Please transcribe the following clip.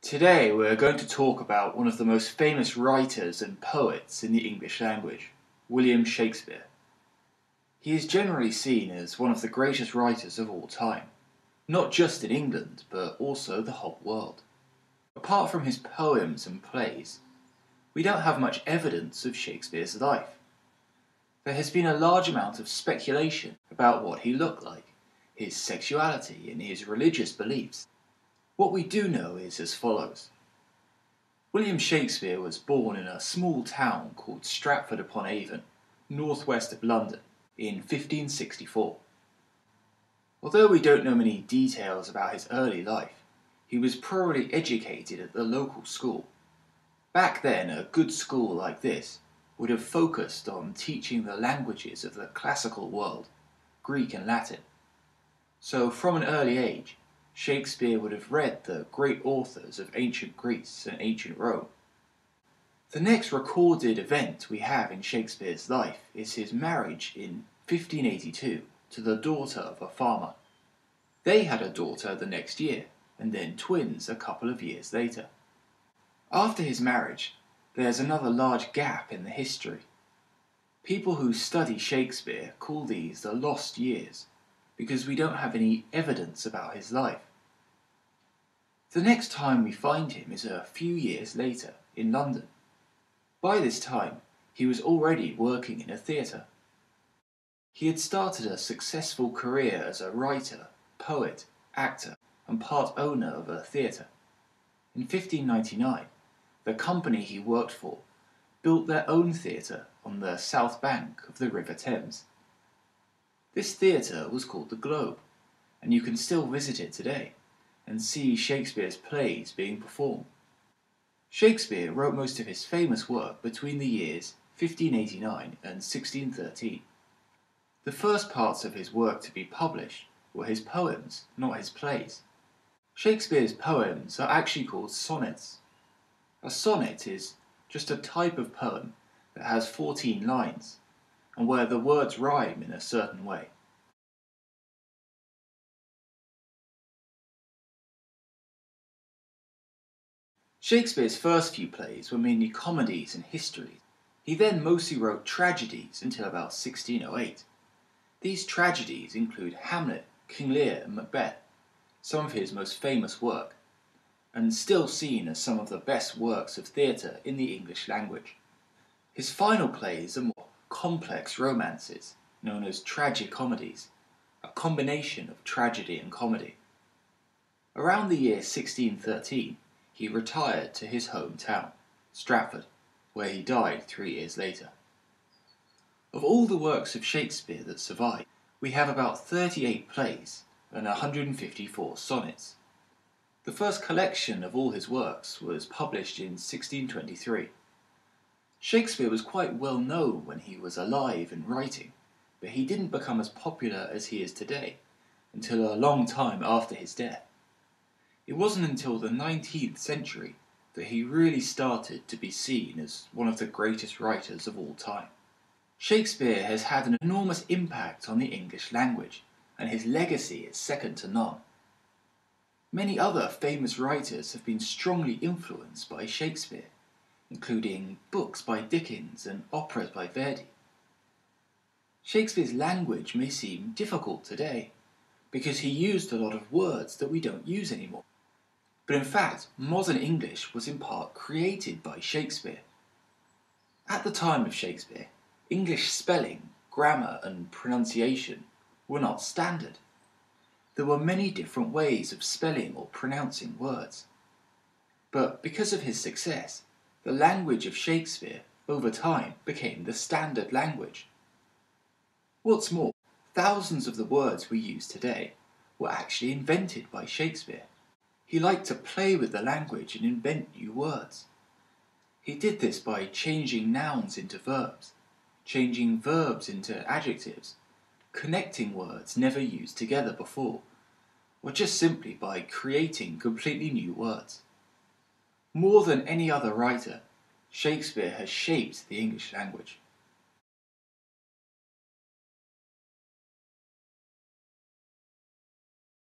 Today we're going to talk about one of the most famous writers and poets in the English language, William Shakespeare. He is generally seen as one of the greatest writers of all time, not just in England, but also the whole world. Apart from his poems and plays, we don't have much evidence of Shakespeare's life. There has been a large amount of speculation about what he looked like, his sexuality and his religious beliefs. What we do know is as follows. William Shakespeare was born in a small town called Stratford-upon-Avon, northwest of London, in 1564. Although we don't know many details about his early life, he was probably educated at the local school. Back then, a good school like this would have focused on teaching the languages of the classical world, Greek and Latin. So from an early age, Shakespeare would have read the great authors of ancient Greece and ancient Rome. The next recorded event we have in Shakespeare's life is his marriage in 1582 to the daughter of a farmer. They had a daughter the next year, and then twins a couple of years later. After his marriage, there's another large gap in the history. People who study Shakespeare call these the lost years, because we don't have any evidence about his life. The next time we find him is a few years later, in London. By this time, he was already working in a theatre. He had started a successful career as a writer, poet, actor, and part owner of a theatre. In 1599, the company he worked for built their own theatre on the south bank of the River Thames. This theatre was called the Globe, and you can still visit it today and see Shakespeare's plays being performed. Shakespeare wrote most of his famous work between the years 1589 and 1613. The first parts of his work to be published were his poems, not his plays. Shakespeare's poems are actually called sonnets. A sonnet is just a type of poem that has 14 lines, and where the words rhyme in a certain way. Shakespeare's first few plays were mainly comedies and histories. He then mostly wrote tragedies until about 1608. These tragedies include Hamlet, King Lear, and Macbeth, some of his most famous work, and still seen as some of the best works of theatre in the English language. His final plays are more complex romances, known as tragicomedies, a combination of tragedy and comedy. Around the year 1613, he retired to his hometown, Stratford, where he died 3 years later. Of all the works of Shakespeare that survive, we have about 38 plays and 154 sonnets. The first collection of all his works was published in 1623. Shakespeare was quite well known when he was alive and writing, but he didn't become as popular as he is today until a long time after his death. It wasn't until the 19th century that he really started to be seen as one of the greatest writers of all time. Shakespeare has had an enormous impact on the English language, and his legacy is second to none. Many other famous writers have been strongly influenced by Shakespeare, including books by Dickens and operas by Verdi. Shakespeare's language may seem difficult today, because he used a lot of words that we don't use anymore. But in fact, modern English was in part created by Shakespeare. At the time of Shakespeare, English spelling, grammar, and pronunciation were not standard. There were many different ways of spelling or pronouncing words. But because of his success, the language of Shakespeare, over time, became the standard language. What's more, thousands of the words we use today were actually invented by Shakespeare. He liked to play with the language and invent new words. He did this by changing nouns into verbs, changing verbs into adjectives, connecting words never used together before, or just simply by creating completely new words. More than any other writer, Shakespeare has shaped the English language.